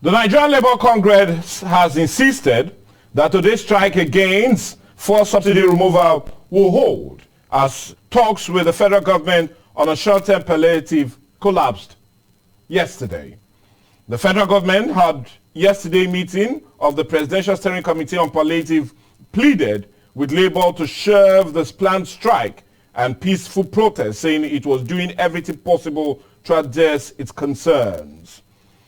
The Nigerian Labour Congress has insisted that today's strike against forced subsidy removal will hold as talks with the federal government on a short-term palliative collapsed yesterday. The federal government had yesterday meeting of the Presidential Steering Committee on Palliative pleaded with Labour to shelve this planned strike and peaceful protest, saying it was doing everything possible to address its concerns.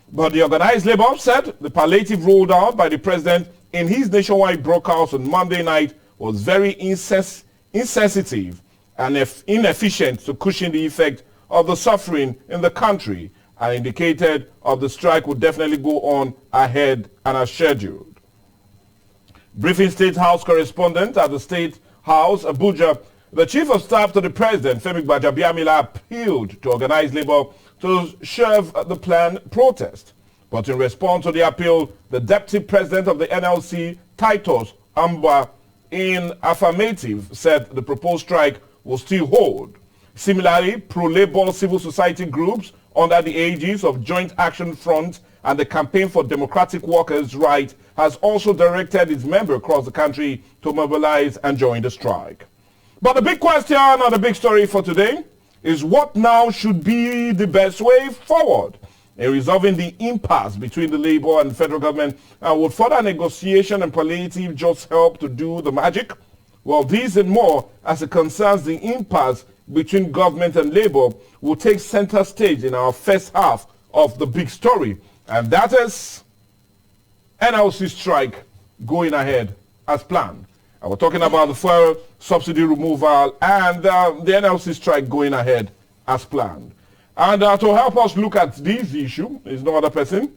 But the organized Labour said the palliative rolled out by the president in his nationwide broadcast on Monday night was very insensitive and inefficient to cushion the effect of the suffering in the country, and indicated of the strike would definitely go on ahead and as scheduled. Briefing State House correspondent at the State House, Abuja, the Chief of Staff to the President, Femi Gbajabiamila, appealed to organized Labour to shelve the planned protest. But in response to the appeal, the Deputy President of the NLC, Titus Amba, in affirmative, said the proposed strike will still hold. Similarly, pro-Labour civil society groups under the aegis of Joint Action Front and the Campaign for Democratic Workers' Rights has also directed its members across the country to mobilize and join the strike. But the big question and the big story for today is what now should be the best way forward in resolving the impasse between the Labour and federal government, and would further negotiation and palliative just help to do the magic? Well, these and more as it concerns the impasse between government and Labour will take center stage in our first half of the big story, and that is NLC strike going ahead as planned. And we're talking about the fuel subsidy removal and the NLC strike going ahead as planned. And to help us look at this issue is no other person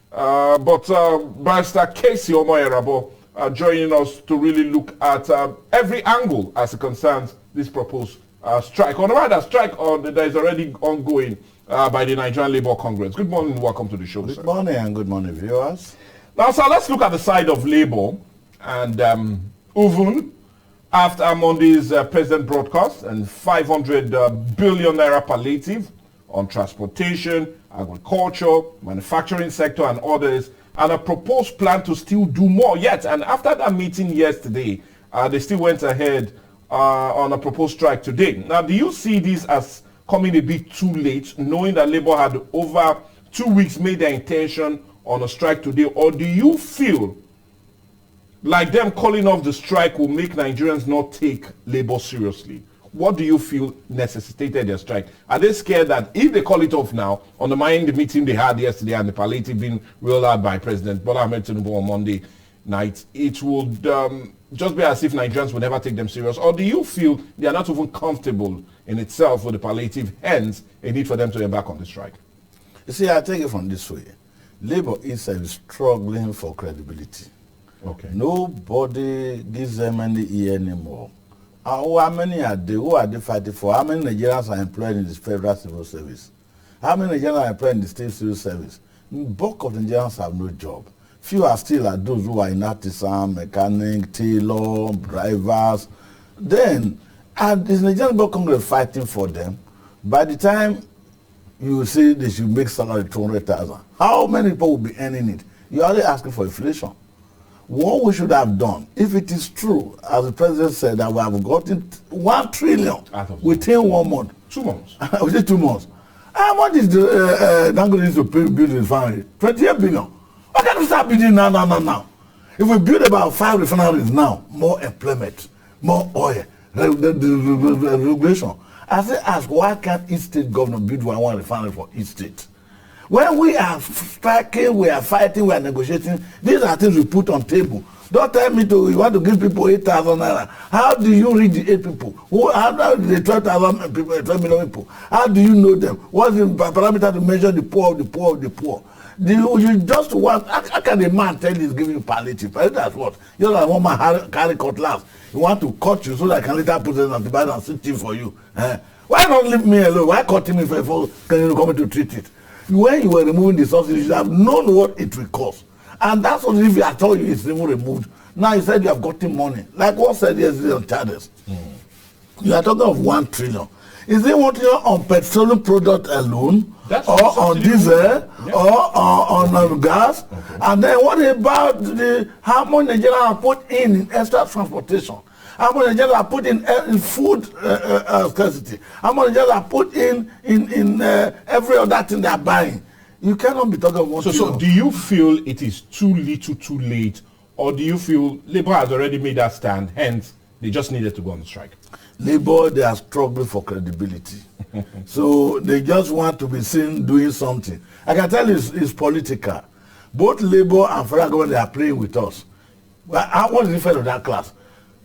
but Barrister Casey Omoyerabo joining us to really look at every angle as it concerns this proposed strike, or rather strike that is already ongoing by the Nigerian Labour Congress. Good morning and welcome to the show, sir. Good morning and good morning, viewers. Now, sir, let's look at the side of Labour. And even after Monday's president broadcast and 500 billion naira palliative on transportation, agriculture, manufacturing sector and others, and a proposed plan to still do more yet. And after that meeting yesterday, they still went ahead on a proposed strike today. Now, do you see this as coming a bit too late, knowing that Labour had over 2 weeks made their intention on a strike today, or do you feel like them calling off the strike will make Nigerians not take Labour seriously? What do you feel necessitated their strike? Are they scared that if they call it off now, undermining the meeting they had yesterday and the palliative being rolled out by President Bola Ahmed Tinubu on Monday night, it would just be as if Nigerians would never take them serious? Or do you feel they are not even comfortable in itself with the palliative, hence a need for them to embark on the strike? You see, I take it from this way. Labour is struggling for credibility. Okay. Nobody gives them any ear anymore. How many are they? Who are they fighting for? How many Nigerians are employed in the federal civil service? How many Nigerians are employed in the state civil service? The bulk of the Nigerians have no job. Few are still are those who are in artisan, mechanic, tailor, drivers. Then, and this Nigerian Labour Congress fighting for them. By the time you say they should make salary 200,000, how many people will be earning it? You're only asking for inflation. What we should have done, if it is true, as the president said, that we have gotten 1 trillion within 1 month. 2 months. Within 2 months. How much is the Dangote needs to pay build his refinery? 28 billion. Why can't we start building now? If we build about 5 refineries now, more employment, more oil, the regulation. I say, ask, why can't each state governor build one refinery for each state? When we are striking, we are fighting, we are negotiating, these are things we put on table. Don't tell me you want to give people 8,000 naira. How do you read the 8 people? How do the 12,000 people, 12 million people? How do you know them? What's the parameter to measure the poor of the poor of the poor? You just want, how can a man tell you he's giving you palliative? That's what? You're like one man carry cutlass. You want to cut you so that I can later put it on the bed and sit in for you. Why not leave me alone? Why cut him if can you come to treat it? When you were removing the subsidy, you should have known what it will cost. And that's what if I told you it's even removed. Now you said you have gotten money. Like what said yesterday on Charles. You are talking of 1 trillion. Is it working on petroleum product alone, or on diesel, or on gas? Okay. And then what about how much Nigeria are put in extra transportation? How much Nigeria are put in food scarcity? How much Nigeria are put in every other thing they are buying? You cannot be talking about So do you feel it is too little, too late, or do you feel Labour has already made that stand, hence they just needed to go on strike? Labour, they are struggling for credibility. So they just want to be seen doing something. I can tell you it's political. Both Labour and federal government, they are playing with us. Well, what's the effect of that class?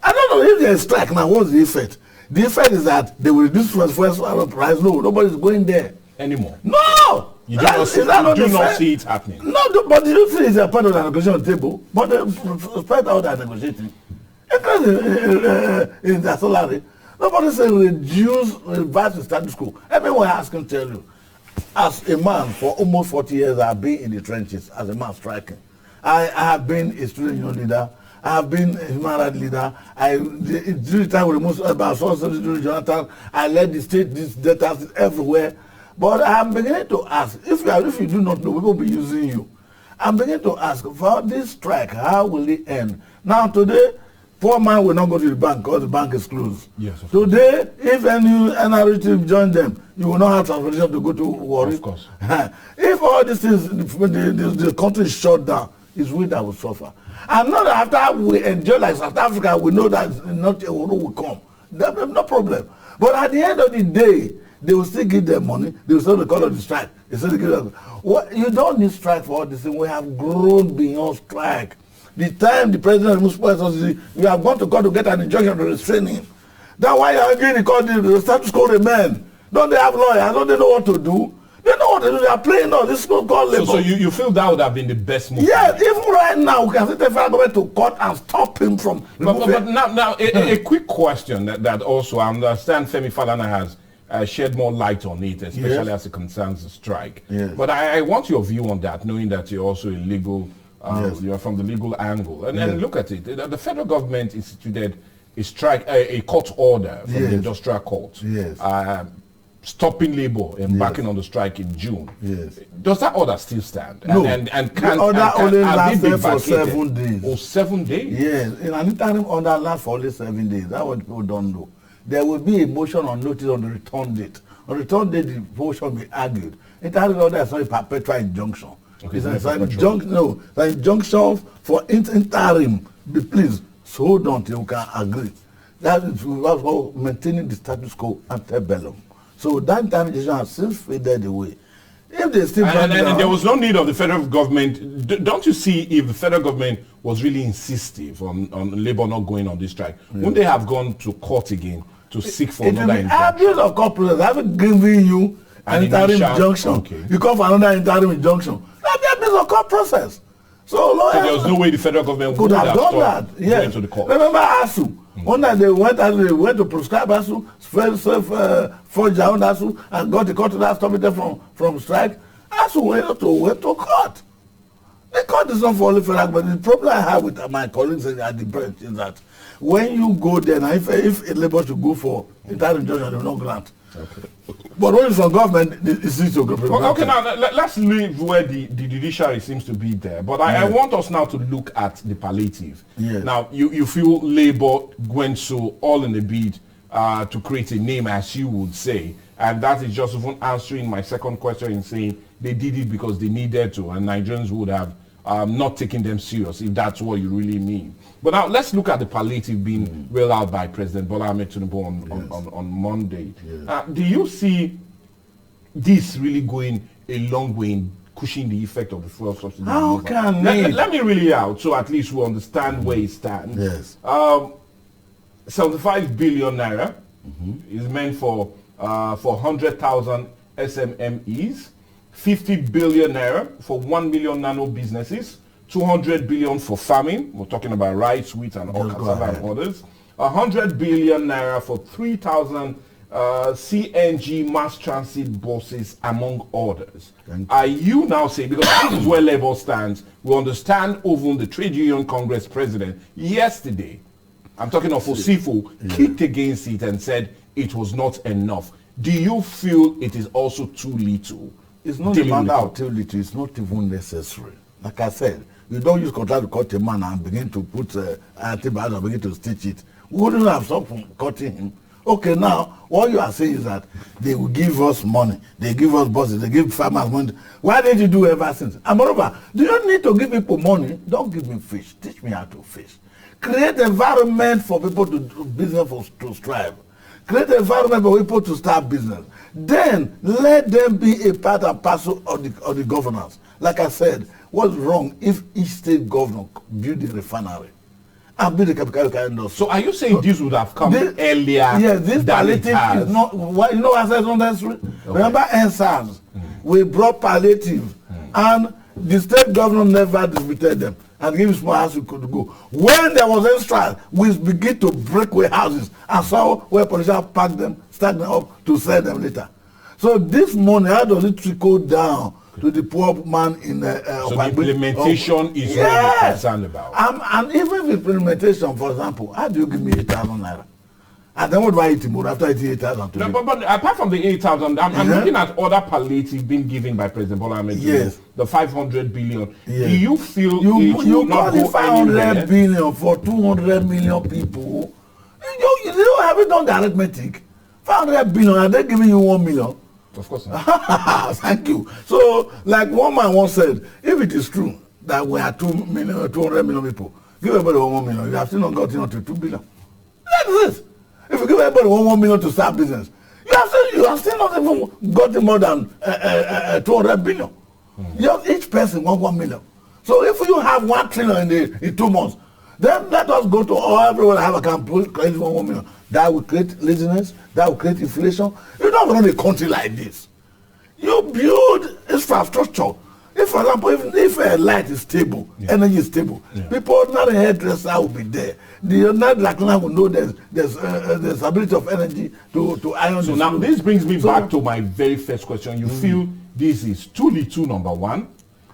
I don't know if there's strike now. What's the effect? The effect is that they will reduce first price. No, nobody's going there anymore. No! You do not see it happening. No, but you see it's a part of the negotiation table. But spread out that negotiating. In their salary, nobody says revise the status quo. Everyone has can tell you, as a man for almost 40 years, I've been in the trenches as a man striking. I have been a student union leader. I have been a human rights leader. During the time we removed about during Jonathan, I led the state, these data everywhere. But I'm beginning to ask, if you do not know, people will be using you. I'm beginning to ask, for this strike, how will it end? Now today, poor man will not go to the bank because the bank is closed. Yes, today, if any NRT join them, you will not have transportation to go to Warri. Of course. If all these things, the country is shut down, it's we that will suffer. And not after we enjoy like South Africa, we know that not a war will come. No problem. But at the end of the day, they will still give them money. They will still call it the strike. They still give them. You don't need strike for all this thing. We have grown beyond strike. The time the president removes subsidy, you have gone to court to get an injunction to restrain him. That's why you are arguing in court the status quo remain. Don't they have lawyers? Don't they know what to do? They know what to do. They are playing now. This is called labor. So you feel that would have been the best move? Yes, even right now, we can take the federal government to court and stop him from But now a quick question that also, I understand Femi Falana has shed more light on it, especially as it concerns the strike. Yes. But I want your view on that, knowing that you're also a legal, you are from the legal angle. And look at it. The federal government instituted a court order from the industrial court. Yes. Stopping labor embarking on the strike in June. Yes. Does that order still stand? No. And the order only lasted for 7 days. Oh, 7 days? Yes. In an interim order lasts for only 7 days. That's what people don't know. There will be a motion on notice on the return date. On return date, the motion will be argued. Interim order is not a perpetual injunction. Okay, it's an injunction for interim. Please, hold on till you can agree. That is about maintaining the status quo ante bellum. So that time has since faded away. If they still and there was no need of the federal government. Don't you see, if the federal government was really insistive on Labour not going on this strike, wouldn't they have gone to court again to seek for another injunction? Abuse of court process. I haven't given you an interim injunction. Okay. You call for another interim injunction. That be abuse of court process. So there was no way the federal government could have done that. Yes. To the court. Remember ASU? One night they went to prescribe ASU, forged their own ASU, and got the court to that stop it from strike. ASU went to court. The court is not for only federal, but the problem I have with my colleagues at the branch is that when you go there, now if a labor should go for interim injunction, they will not grant. Okay. But when it's from government, it's easy to go. Okay, now let's leave where the judiciary seems to be there. But I want us now to look at the palliative. Yes. Now, you feel Labour went so all in the bid to create a name, as you would say. And that is just even answering my second question in saying they did it because they needed to, and Nigerians would have not taken them serious, if that's what you really mean. But now let's look at the palliative being rolled out by President Bola Ahmed Tinubu on Monday. Yes. Do you see this really going a long way in cushioning the effect of the fuel subsidy? How can let me really out so at least we understand where it stands. Yes. 75 billion naira is meant for 100,000 SMMEs, 50 billion naira for 1 million nano businesses, 200 billion for farming. We're talking about rice, wheat, and all cassava and others. 100 billion naira for 3,000 CNG mass transit buses, among others. Are you now saying, because this is where Labour stands, we understand even the Trade Union Congress president yesterday, I'm talking of Osifo, kicked against it and said it was not enough. Do you feel it is also too little? It's not a matter of too little. It's not even necessary. Like I said, you don't use contract to cut a man and begin to put antibiotics and begin to stitch it. We wouldn't have stopped from cutting him. Okay, now, what you are saying is that they will give us money. They give us buses. They give farmers money. Why did you do ever since? And moreover, do you need to give people money? Don't give me fish. Teach me how to fish. Create environment for people to do business, to strive. Create environment for people to start business. Then, let them be a part and parcel of the governance. Like I said, what's wrong if each state governor build a refinery? And build a capital industry. So are you saying this would have come earlier? Yes, this palliative is not, you know what I said is not necessary? Okay. Remember NSAS? We brought palliative and the state governor never distributed them and gave small house we could go. When there was extra, we begin to break away houses and saw where politicians pack them, stack them up to sell them later. So this money, how does it trickle down to the poor man in so the implementation is what you're concerned about. And even the implementation, for example, how do you give me 8,000 naira? And then what do I eat tomorrow after eating 8,000? No, but apart from the 8,000, I'm looking at other palliative being given by President Bola Ahmed Tinubu. Yes. The 500 billion. Yes. Do you feel you call it 500 billion for 200 million people? You don't have it done the arithmetic. 500 billion, and they're giving you 1 million. Of course not. Thank you. So, like one man once said, if it is true that we are 200 million people, give everybody 1 million. You have still not gotten to 2 billion. That is it. If you give everybody 1 million to start business, you have still not even gotten more than 200 billion. Each person wants 1 million. So if you have 1 trillion in 2 months, then let us go to everyone have a campaign, create 1 million. That will create laziness, that will create inflation. You don't run a country like this. You build infrastructure. If, for example, if a light is stable, energy is stable, people, not a hairdresser will be there. The night like now will know there's ability of energy to iron. So now this brings me back to my very first question. You feel this is too little, number one,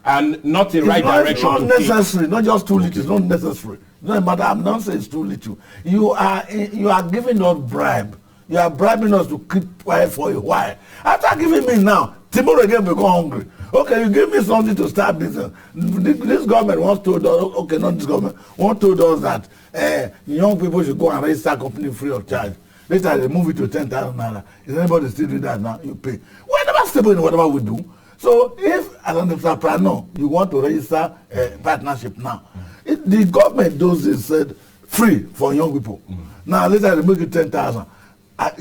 and not the right direction to take? It's not necessary, not just too little, it's not necessary. No matter, I'm not saying it's too little. You are giving us bribe. You are bribing us to keep quiet for a while. After giving me now, tomorrow again we go hungry. Okay, you give me something to start business. This government once told us, okay, not this government, once told us that young people should go and register company free of charge. Later they move it to 10,000 naira. Is anybody still doing that now? You pay. We're never stable in whatever we do. So if, as an entrepreneur, you want to register a partnership now, the government does this said free for young people. Now later they make it 10,000.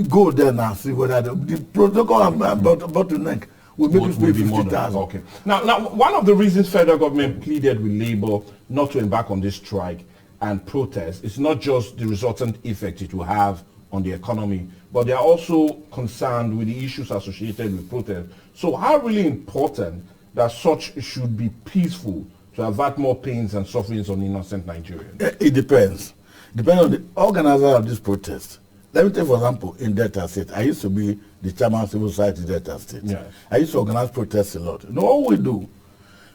Go there now see whether the protocol about to neck will make you pay 50,000. Okay. Now one of the reasons federal government pleaded with Labour not to embark on this strike and protest is not just the resultant effect it will have on the economy, but they are also concerned with the issues associated with protest. So how really important that such should be peaceful to avert more pains and sufferings on innocent Nigerians? It depends. Depending on the organizer of this protest. Let me take, for example, in Delta State. I used to be the chairman of civil society in Delta State. Yes. I used to organize protests a lot. You know what we do?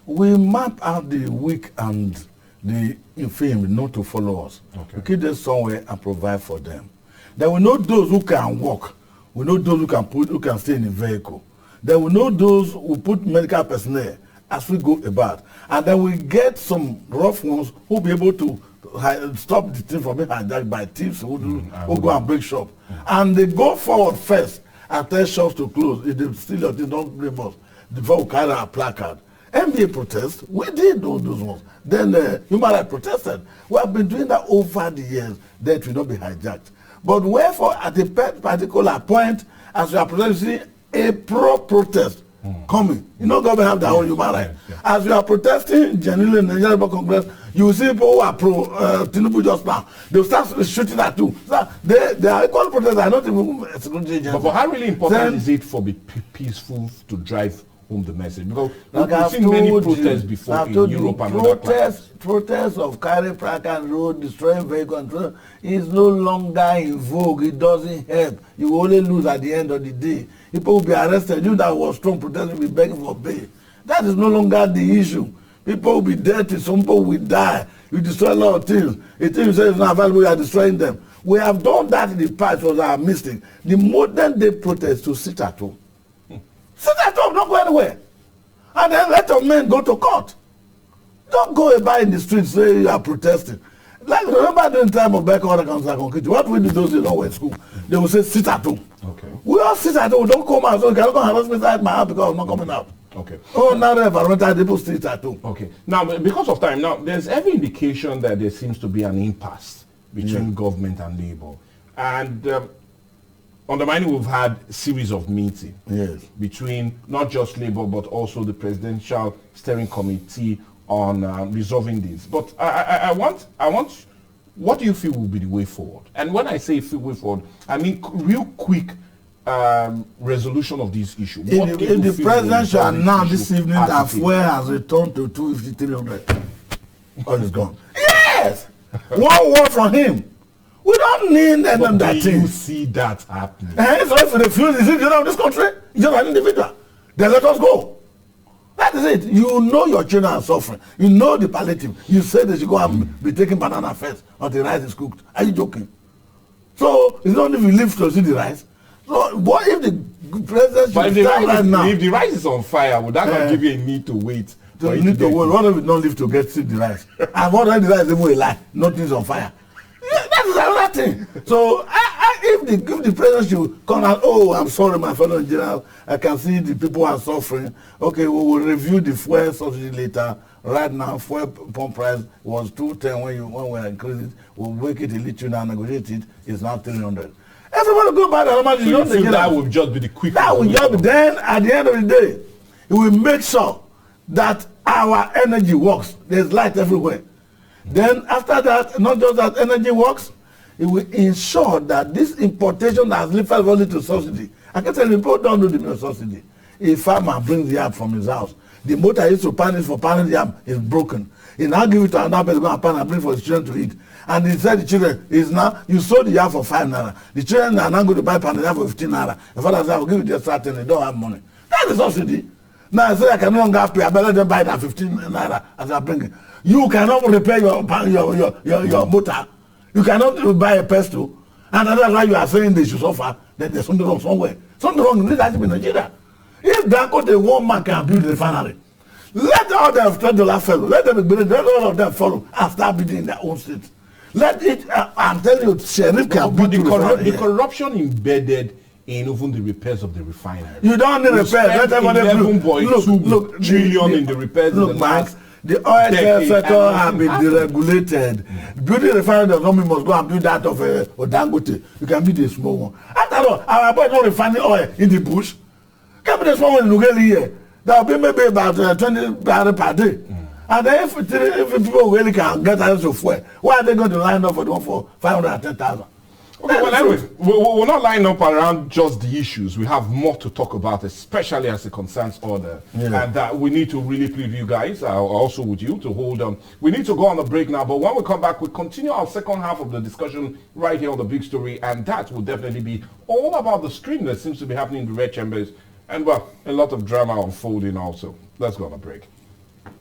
We map out the weak and the infirm not to follow us. Okay. We keep them somewhere and provide for them. Then we know those who can walk. We know those who can stay in a vehicle. Then we know those who put medical personnel as we go about. And then we get some rough ones who will be able to stop the thing from being hijacked by thieves who go and break shop. And they go forward first and tell shops to close. If they steal your thing, don't blame us. Before we carry our placard. NBA protest, we did those ones. Then human rights protested. We have been doing that over the years. That will not be hijacked. But wherefore, at a particular point, as we are protesting, a pro-protest coming. You know, government have their own human rights. As we are protesting genuinely in the Nigerian Labour Congress, you see people who are pro-Tinubu just now. They will start shooting at you. So they are equal protesters. I don't even security agencies. But how really important is it for the peaceful to drive home the message? Because we've seen many protests before in Europe and other countries. Protests of carrying placard road, destroying vehicles, is no longer in vogue. It doesn't help. You will only lose at the end of the day. People will be arrested. You that was strong protesting will be begging for bail. That is no longer the issue. People will be dirty. Some people will die. You destroy a lot of things. A thing you say is not available, you are destroying them. We have done that in the past, was our mistake. The modern day protest to sit at home. Sit at home, don't go anywhere. And then let your men go to court. Don't go about in the streets say you are protesting. Like, remember during the time of Becca Order Council, what we do those days when we in school? They will say, sit at home. Okay. We all sit at home, don't come out. So you cannot come harass me inside my house because I'm not coming out. Okay. Oh, now the environmental people sit at home. Okay. Now, because of time, now, there's every indication that there seems to be an impasse between government and labor. And on the money, we've had a series of meetings between not just labor, but also the Presidential Steering Committee on resolving this. But I want, what do you feel will be the way forward? And when I say way forward, I mean real quick resolution of this issue. If the president shall announce this evening that fuel has returned to 250-300, all is gone. Yes! One word from him. We don't need any of that thing. You see that happening? So if you refuse, is it you know this country? You're just an individual. Then let us go. That is it. You know your children are suffering. You know the palliative. You say they should go and be taking banana first until the rice is cooked. Are you joking? So it's not if you live to see the rice. So what if the president should start right now? If the rice is on fire, would that not give you a need to wait? You need to wait. What if you don't live to get see the rice? And what if the rice is even a lie? Nothing's on fire. Yeah, that is another thing. So if the president should come out, oh, I'm sorry, my fellow Nigerians, I can see the people are suffering. Okay, we will review the fuel subsidy later. Right now, fuel pump price was 210 when we increased it. We'll make it a little now, negotiate it. It's now 300. Everybody go buy the normal. So you feel that will just be the quick. That will just be. Then at the end of the day, it will make sure that our energy works. There's light everywhere. Then after that, not just that energy works, it will ensure that this importation has lifted only to subsidy. I can tell you, people don't do the subsidy. A farmer brings the yam from his house. The motor used to pan it for panning the yam is broken. He now give it to another person, go and pan and bring for his children to eat. And he said the children, is now, you sold the yam for 5 naira. The children are now going to buy pan yam for 15 naira. The father said, I will give you just 13, they don't have money. That is subsidy. Now I say I can no longer pay, I better just buy that 15 naira as I bring it. You cannot repair your motor. You cannot buy a pestle. And that's why you are saying they should suffer, that there's something wrong somewhere. Something wrong in this has to be Nigeria. If Dangote one man can build the refinery, let all them $10 fellow, let all of them follow and start building in their own state. Let it, I'm telling you, Sheriff can build the corruption embedded in even the repairs of the refinery. You don't need repairs. Let everybody look, trillion in the repairs in the last. The oil sector have been deregulated. Building refinery does not mean must go and build that of Dangote. You can build a small one. After all, our boy not refining oil in the bush. Can be the small one in Lugeli here. That will be maybe about 20 barrels per day. And then if people really can get access to fuel, why are they going to line up for the one for 510,000? Okay, well, anyway, we're not lining up around just the issues. We have more to talk about, especially as it concerns order. Yeah. And that we need to really plead with you guys, also with you, to hold on. We need to go on a break now, but when we come back, we continue our second half of the discussion right here on The Big Story, and that will definitely be all about the stream that seems to be happening in the red chambers, and, well, a lot of drama unfolding also. Let's go on a break.